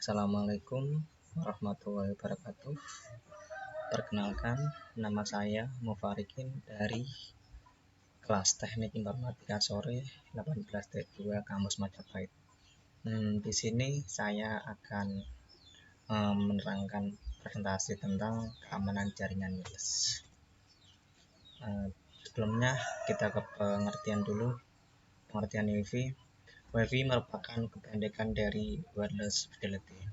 Assalamualaikum warahmatullahi wabarakatuh. Perkenalkan, nama saya Mufarikin dari kelas Teknik Informatika Sore 18-2 Kampus Majapahit. Di sini saya akan menerangkan presentasi tentang keamanan jaringan wireless. Sebelumnya kita ke pengertian dulu. Pengertian WiFi. WiFi merupakan kependekan dari Wireless Fidelity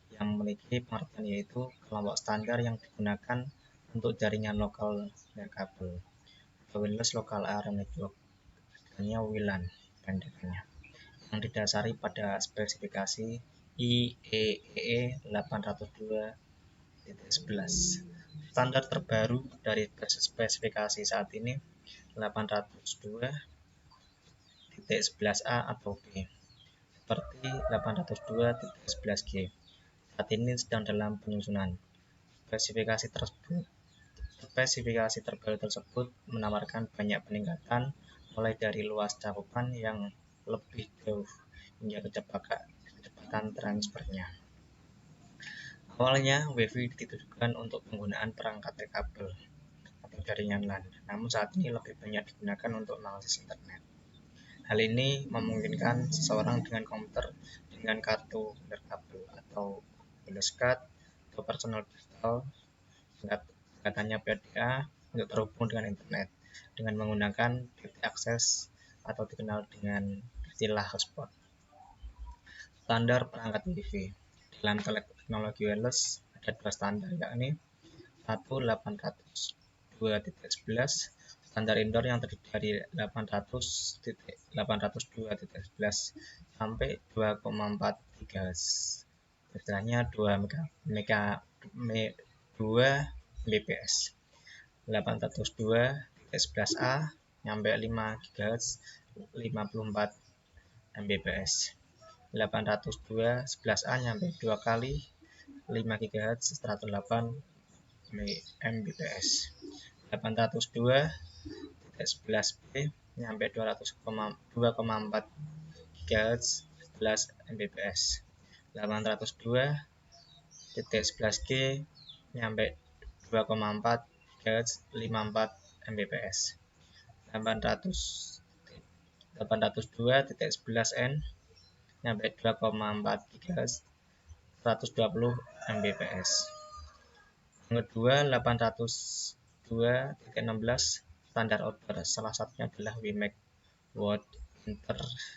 yang memiliki pengertian yaitu kelompok standar yang digunakan untuk jaringan lokal nirkabel atau Wireless Local Area Network, hanya WLAN pendekannya, yang didasari pada spesifikasi IEEE 802.11. Standar terbaru dari spesifikasi saat ini 802.11a atau B, seperti 802.11g. Saat ini sedang dalam penyusunan. Spesifikasi terbaru tersebut menawarkan banyak peningkatan, mulai dari luas cakupan yang lebih jauh hingga kecepatan transfernya. Awalnya, WiFi ditujukan untuk penggunaan perangkat nirkabel atau jaringan LAN, namun saat ini lebih banyak digunakan untuk mengakses internet. Hal ini memungkinkan seseorang dengan komputer dengan kartu nirkabel atau wireless card atau personal digital singkatannya PDA untuk terhubung dengan internet dengan menggunakan titik akses atau dikenal dengan istilah hotspot. Standar perangkat WiFi dalam teknologi wireless ada dua standar, yakni 802.11 standar indoor yang terdiri dari 802.11 sampai 2,4 GHz, istilahnya 2 Mbps. 802.11a sampai 5 GHz 54 Mbps. 802.11a sampai 2 kali 5 GHz 108 Mbps. 802.11b sampai 2,4 GHz 11 Mbps. 802.11g sampai 2,4 GHz 54 Mbps. 802.11n sampai 2,4 GHz 120 Mbps. Yang kedua, 802.16 standar outdoor, salah satunya adalah WiMAX Wide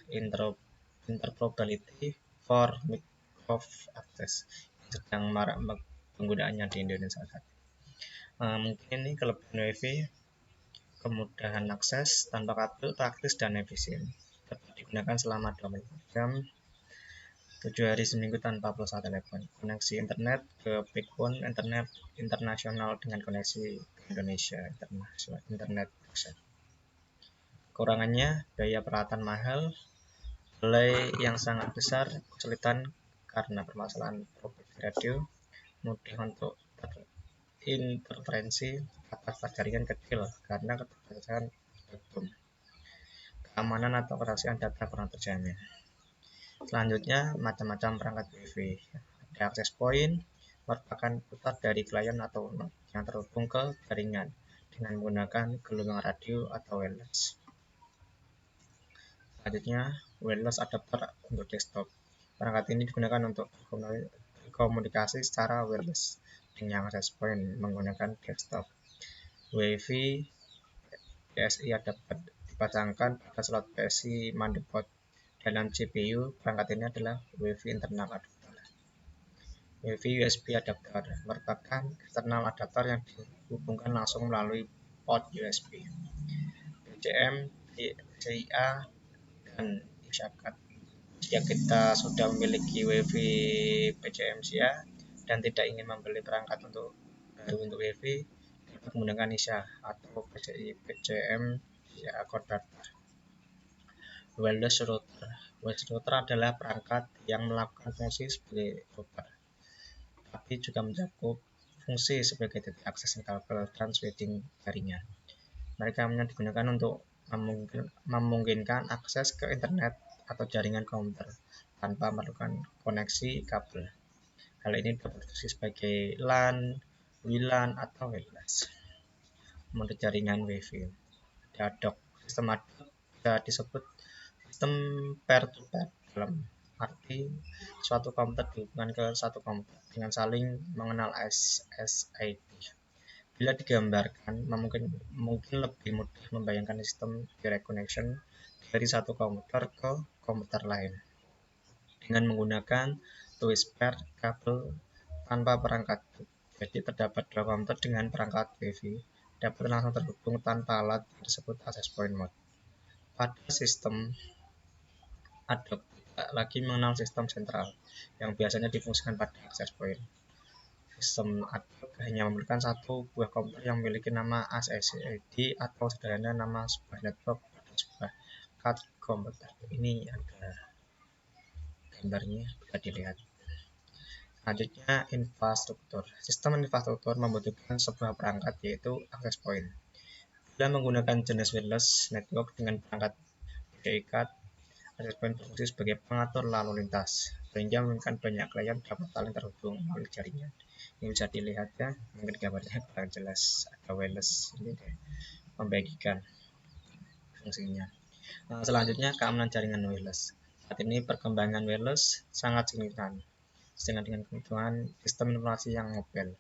Interoperability for Microwave Access yang sedang marak penggunaannya di Indonesia saat ini. Mungkin ini kelebihan WiFi: kemudahan akses tanpa kabel, praktis dan efisien, dapat digunakan selama 24 jam 7 hari seminggu tanpa pulsa telepon, koneksi internet ke backbone internet internasional dengan koneksi ke Indonesia internet pusat. Kekurangannya, biaya peralatan mahal, delay yang sangat besar, kesulitan karena permasalahan propagasi radio, mudah untuk interferensi, kapasitas jaringan kecil karena keterbatasan spektrum, keamanan atau kerahasiaan data kurang terjamin. Selanjutnya, macam-macam perangkat WiFi. Ada access point, merupakan pusat dari klien atau node yang terhubung ke jaringan dengan menggunakan gelombang radio atau wireless. Selanjutnya, wireless adapter untuk desktop. Perangkat ini digunakan untuk berkomunikasi secara wireless dengan access point menggunakan desktop. WiFi PSI dapat dipasangkan pada slot PSI motherboard dalam CPU. Perangkat ini adalah WiFi internal adapter. WiFi USB adapter merupakan eksternal adapter yang dihubungkan langsung melalui port USB. PCM, PCIe, dan Ethernet. Jika kita sudah memiliki WiFi PCM-SIA dan tidak ingin membeli perangkat baru untuk WiFi, dapat menggunakan ISA atau PCI PCM SIA converter. Wireless router. Wireless router adalah perangkat yang melakukan fungsi sebagai router, tapi juga mencakup fungsi sebagai titik akses kabel dan switching jaringan. Mereka digunakan untuk memungkinkan akses ke internet atau jaringan komputer tanpa memerlukan koneksi kabel. Hal ini dapat difungsi sebagai LAN, WLAN, atau wireless. Mode jaringan Wi-Fi. Ada dock. Sistem ad hoc bisa disebut sistem peer-to-peer dalam arti suatu komputer dihubungkan ke satu komputer dengan saling mengenal SSID. Bila digambarkan, mungkin lebih mudah membayangkan sistem direct connection dari satu komputer ke komputer lain dengan menggunakan twisper kabel tanpa perangkat. Jadi terdapat dua komputer dengan perangkat Wi-Fi dapat langsung terhubung tanpa alat yang disebut access point mode. Pada sistem ad hoc tidak lagi mengenal sistem sentral yang biasanya difungsikan pada access point. Sistem ad hoc hanya memerlukan satu buah komputer yang memiliki nama SSID atau sederhana nama sebuah network pada sebuah card komputer. Ini ada gambarnya, bisa dilihat. Selanjutnya, infrastruktur. Sistem infrastruktur membutuhkan sebuah perangkat, yaitu access point. Bila menggunakan jenis wireless network dengan perangkat PDI card, access point berfungsi sebagai pengatur lalu lintas, sehingga memungkinkan banyak klien dapat saling terhubung melalui jaringan. Ini bisa dilihat ya, mungkin gambarnya kurang jelas. Ada wireless ini deh, membagikan fungsinya. Selanjutnya, keamanan jaringan wireless. Saat ini perkembangan wireless sangat signifikan dengan kebutuhan sistem informasi yang mobile.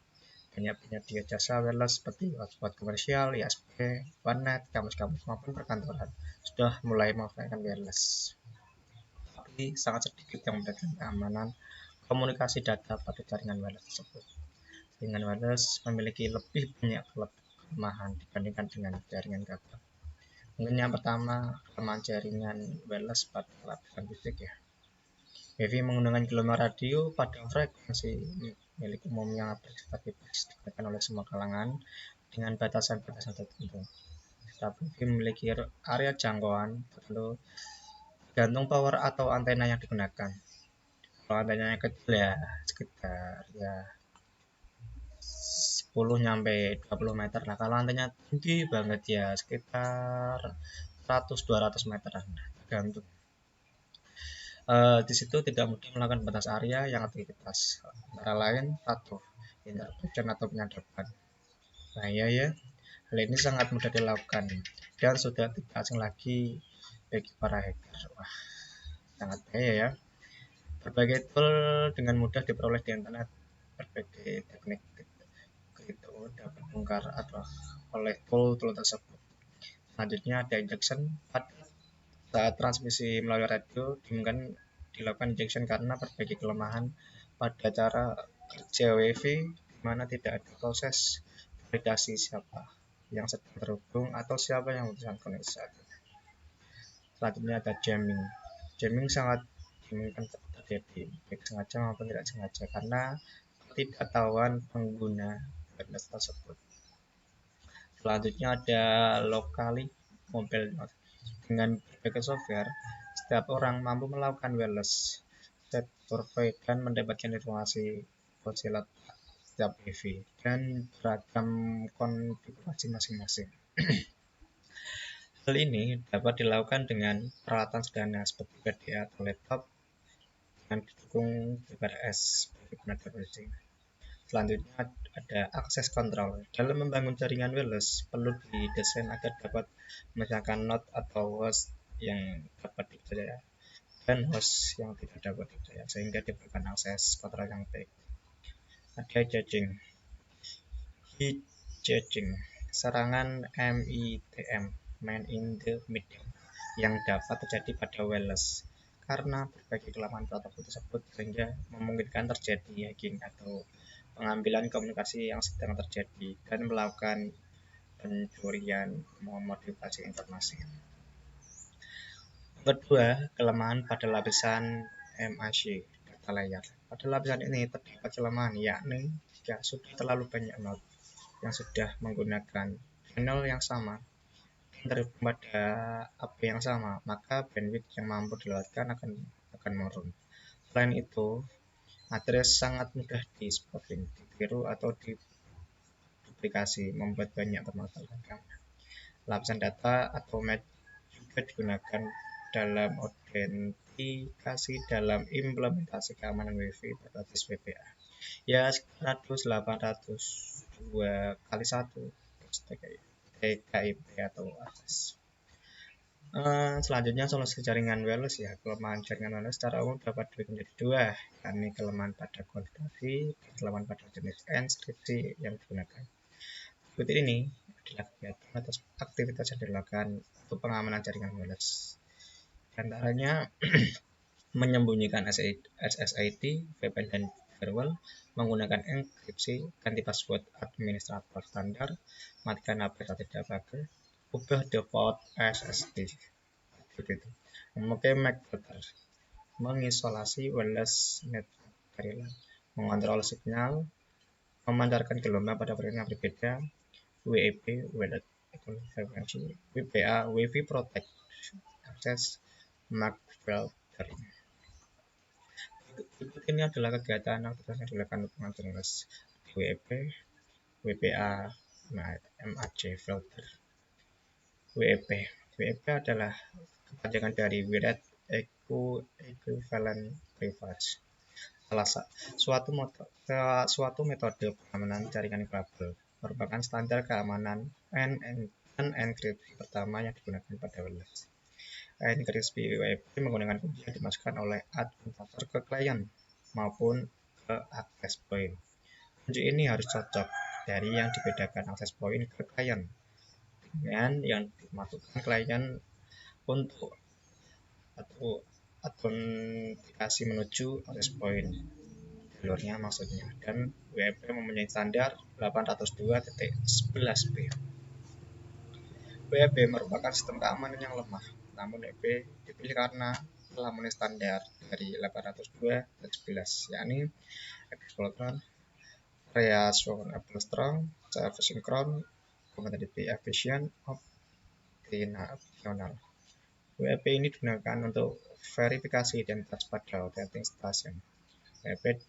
Banyak penyedia jasa wireless seperti hotspot komersial, ISP, warnet, kampus-kampus maupun perkantoran sudah mulai menggunakan wireless. Tapi sangat sedikit yang memberikan keamanan komunikasi data pada jaringan wireless tersebut. Jaringan wireless memiliki lebih banyak kelemahan dibandingkan dengan jaringan kabel. Mungkin yang pertama, kelemahan jaringan wireless pada lapisan fisik ya. Wi-Fi menggunakan gelombang radio pada frekuensi milik umum yang bersifat bebas digunakan oleh semua kalangan dengan batasan-batasan tertentu. Setiap Wi-Fi memiliki area jangkauan tertentu tergantung power atau antena yang digunakan. Kalau antenanya kecil ya sekitar 10-20 meter lah. Kalau antenanya tinggi banget ya sekitar 100-200 meteran, tergantung. Di situ tidak mudah melakukan batas area yang aktivitas, antara lain patuh, interruption atau penyadapan. Nah ya, hal ini sangat mudah dilakukan dan sudah tidak asing lagi bagi para hacker. Wah, sangat bahaya ya. Berbagai tool dengan mudah diperoleh di internet. Berbagai teknik itu dapat bongkar atau oleh tool tersebut. Selanjutnya ada injection. Pada saat transmisi melalui radio dimungkinkan dilakukan injection karena berbagai kelemahan pada cara kerja Wi-Fi di mana tidak ada proses validasi siapa yang sedang terhubung atau siapa yang memutuskan koneksi. Selanjutnya ada jamming. Jamming sangat dimungkinkan terjadi baik sengaja maupun tidak sengaja karena ketidaktahuan pengguna wireless tersebut. Selanjutnya ada locally mobile node. Dengan berbagai software, setiap orang mampu melakukan wireless set survei dan mendapatkan informasi lewat setiap Wi-Fi dan beragam konfigurasi masing-masing. Hal ini dapat dilakukan dengan peralatan sederhana seperti PDA atau laptop dengan didukung GPRS sebagai penanda browsing. Selanjutnya ada akses kontrol. Dalam membangun jaringan wireless perlu didesain agar dapat memisahkan node atau host yang dapat dipercaya dan host yang tidak dapat dipercaya sehingga diberikan akses kontrol yang baik. Ada hijacking, serangan MITM, man in the middle, yang dapat terjadi pada wireless karena berbagai kelemahan protokol tersebut sehingga memungkinkan terjadi hacking atau pengambilan komunikasi yang sedang terjadi dan melakukan pencurian memodifikasi informasi. Kedua, kelemahan pada lapisan MAC data layer. Pada lapisan ini terdapat kelemahan, yakni jika sudah terlalu banyak node yang sudah menggunakan channel yang sama dan terhubung pada AP yang sama, maka bandwidth yang mampu dilewatkan akan menurun. Selain itu, address sangat mudah di-spoofing, ditiru atau diduplikasi, membuat banyak permasalahan. Lapisan data atau MAC juga digunakan dalam autentikasi dalam implementasi keamanan WiFi berbasis WPA. Ya, sekitar 802 kali 1 TKIP atau akses. Selanjutnya solusi jaringan wireless ya. Kelemahan jaringan wireless secara umum dapat dibagi menjadi dua, yakni kelemahan pada kualifikasi dan kelemahan pada jenis enkripsi yang digunakan. Berikut ini adalah kegiatan atau aktivitas yang dilakukan untuk pengamanan jaringan wireless. Di antaranya menyembunyikan SSID, VPN dan firewall, menggunakan enkripsi, ganti password administrator standar, matikan APK tidak pakai, ubah default SSD. Begitu. Memakai MAC filter, mengisolasi wireless network dari LAN, mengontrol signal, memandarkan gelombang pada frekuensi berbeda, WEP, Wireless Frequency, WPA, Wi-Fi Protect, akses, MAC filtering. Berikut ini adalah kegiatan aktivitas yang dilakukan untuk mengatur WEP, WPA, MAC filter. WEP adalah kepanjangan dari Wireless Equivalent Privilege. Suatu metode pengamanan jaringan kabel merupakan standar keamanan enkripsi pertama yang digunakan pada wireless. Enkripsi WEP menggunakan kunci yang dimasukkan oleh administrator ke klien maupun ke access point. Kunci ini harus cocok dari yang dibedakan access point ke klien dengan yang dimasukkan klien untuk atau autentikasi menuju access point jalurnya maksudnya, dan WEP mempunyai standar 802.11b. WEP merupakan sistem keamanan yang lemah, namun WEP dipilih karena telah memenuhi standar dari 802.11, yakni Explosion, Reassurable Strong, Self-Synchron, Compatibility Efficient, Optional. WEP ini digunakan untuk verifikasi identitas pada authenticating station. WEP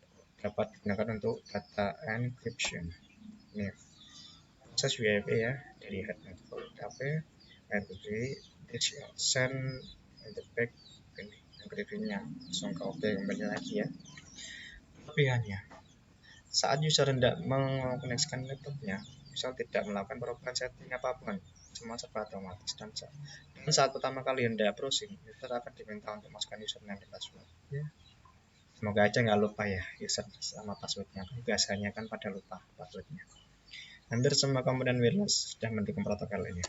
dapat digunakan untuk data encryption. Ini proses WEP ya, dari head network HP, encryption, send in the back, ini encryption-nya langsung ke OP kembali lagi ya. Kelebihannya, saat user hendak mengkoneksikan laptopnya, misal tidak melakukan perubahan setting apapun, semua serba otomatis, dan saat pertama kali hendak browsing, user akan diminta untuk masukkan username dan password ya. Semoga aja nggak lupa ya user sama passwordnya, biasanya kan pada lupa passwordnya. Hampir semua komponen wireless sudah mendukung protokol ini.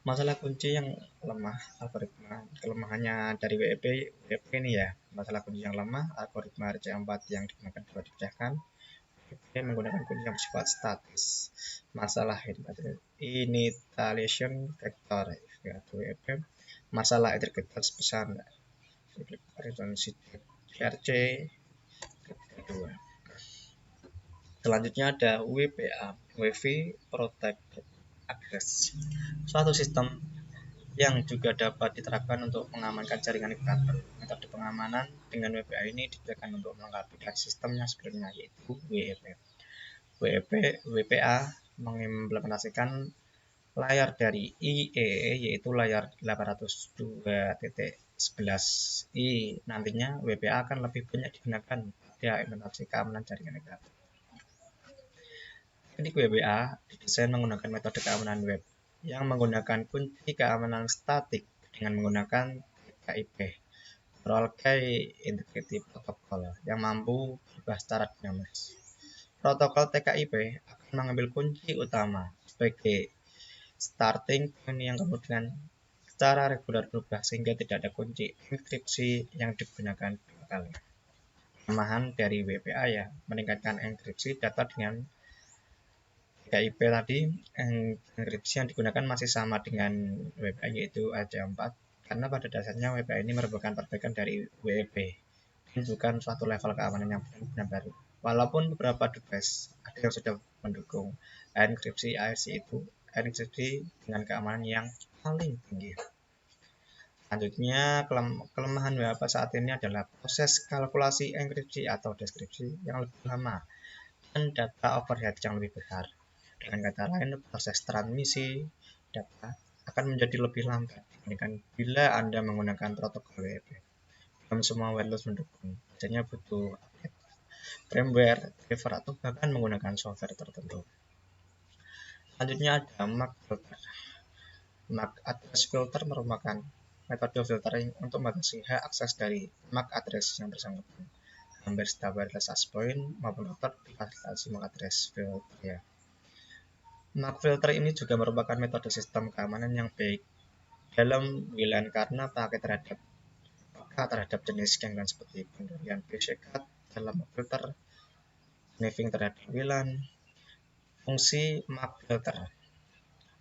Masalah kunci yang lemah algoritma. Kelemahannya dari WEP ini ya, masalah kunci yang lemah, algoritma RC4 yang digunakan dapat dipecahkan. WEP menggunakan kunci yang bersifat statis. Masalah initialization vector WEP, masalah integritas besar resolusi RC kedua. Selanjutnya ada WPA, Wi-Fi Protected Access, suatu sistem yang juga dapat diterapkan untuk mengamankan jaringan kabel. Metode pengamanan dengan WPA ini digunakan untuk melengkapi dari sistemnya sebelumnya, yaitu WEP. WPA mengimplementasikan layar dari IEE, yaitu layar 802.11i. Nantinya WPA akan lebih banyak digunakan pada implementasi keamanan jaringan kabel. Teknik WPA didesain menggunakan metode keamanan web yang menggunakan kunci keamanan statik dengan menggunakan TKIP, Role Key Integrity Protocol, yang mampu berubah secara dinamis. Protokol TKIP akan mengambil kunci utama sebagai starting point yang kemudian secara reguler berubah sehingga tidak ada kunci enkripsi yang digunakan dua kali. Kelemahan dari WPA ya, meningkatkan enkripsi data dengan TKIP tadi. Enkripsi yang digunakan masih sama dengan WPA, yaitu AC4, karena pada dasarnya WPA ini merupakan perbaikan dari WEP dan bukan suatu level keamanan yang benar-benar baru. Walaupun beberapa device ada yang sudah mendukung enkripsi ARC, itu enkripsi dengan keamanan yang paling tinggi. Selanjutnya, kelemahan WPA saat ini adalah proses kalkulasi enkripsi atau deskripsi yang lebih lama dan data overhead yang lebih besar. Dengan kata lain, proses transmisi data akan menjadi lebih lambat dibandingkan bila Anda menggunakan protokol WEP. Belum semua wireless mendukung, biasanya butuh update firmware, driver, atau bahkan menggunakan software tertentu. Selanjutnya ada MAC filter. MAC address filter merupakan metode filtering untuk membatasi hak akses dari MAC address yang bersangkutan. Hampir setiap wireless access point maupun router difasilitasi MAC address filter ya. MAC filter ini juga merupakan metode sistem keamanan yang baik dalam WLAN karena pakai terhadap jenis gangguan seperti pendirian basic dalam filter, sniffing terhadap WLAN. Fungsi MAC filter.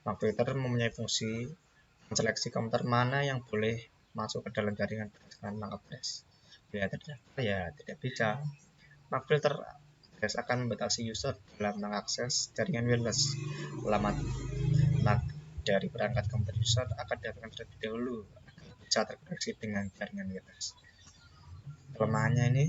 MAC filter mempunyai fungsi menseleksi komputer mana yang boleh masuk ke dalam jaringan berdasarkan MAC address. Bila tidak, ya tidak bisa. MAC filter akan membatasi user dalam mengakses jaringan wireless. Alamat MAC dari perangkat komputer user akan didapatkan terlebih dahulu agar bisa terkoneksi dengan jaringan wireless. Kelemahannya ini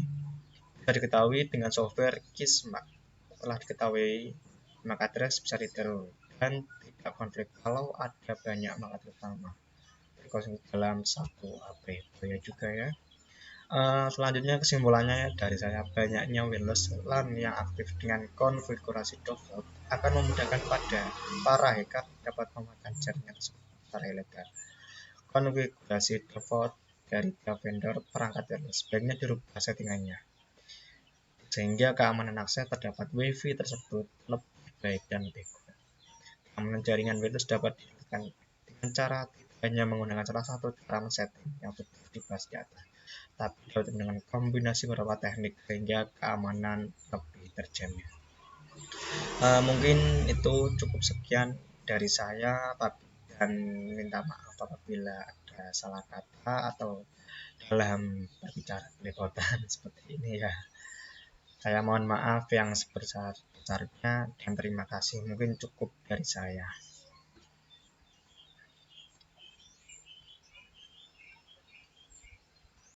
bisa diketahui dengan software KISS MAC. Setelah diketahui MAC address bisa ditiru dan tidak konflik kalau ada banyak MAC address sama dalam satu HP. Bahaya juga ya. Selanjutnya kesimpulannya dari saya, banyaknya wireless LAN yang aktif dengan konfigurasi default akan memudahkan pada para hacker dapat memanfaatkan jaringan tersebut secara ilegal. Konfigurasi default dari tiap vendor perangkat wireless sebaiknya dirubah settingannya sehingga keamanan akses terdapat WiFi tersebut lebih baik dan lebih kuat. Keamanan jaringan wireless dapat dilakukan dengan cara tidak hanya menggunakan salah satu cara men-setting yang sudah dibahas di atas, tapi dapat dengan kombinasi beberapa teknik sehingga keamanan lebih terjamin. Mungkin itu cukup sekian dari saya, dan minta maaf apabila ada salah kata atau dalam berbicara belepotan seperti ini ya. Saya mohon maaf yang sebesar-besarnya dan terima kasih. Mungkin cukup dari saya.